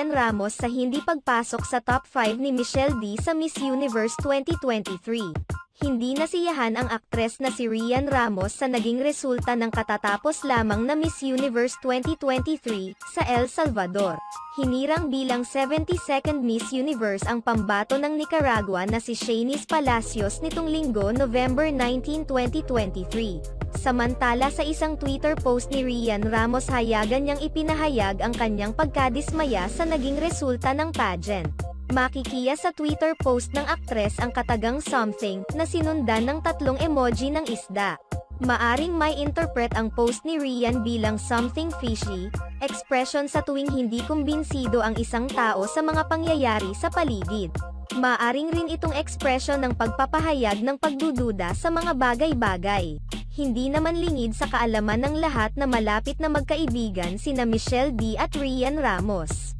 Rian Ramos sa hindi pagpasok sa top 5 ni Michelle D sa Miss Universe 2023. Hindi nasiyahan ang aktres na si Rian Ramos sa naging resulta ng katatapos lamang na Miss Universe 2023 sa El Salvador. Hinirang bilang 72nd Miss Universe ang pambato ng Nicaragua na si Shanice Palacios nitong Linggo, November 19, 2023. Samantala sa isang Twitter post ni Rian Ramos, hayagan niyang ipinahayag ang kanyang pagkadismaya sa naging resulta ng pageant. Makikiya sa Twitter post ng aktres ang katagang something na sinundan ng 3 emoji ng isda. Maaring may interpret ang post ni Rian bilang something fishy, expression sa tuwing hindi kumbinsido ang isang tao sa mga pangyayari sa paligid. Maaring rin itong ekspresyon ng pagpapahayag ng pagdududa sa mga bagay-bagay. Hindi naman lingid sa kaalaman ng lahat na malapit na magkaibigan sina Michelle D at Rian Ramos.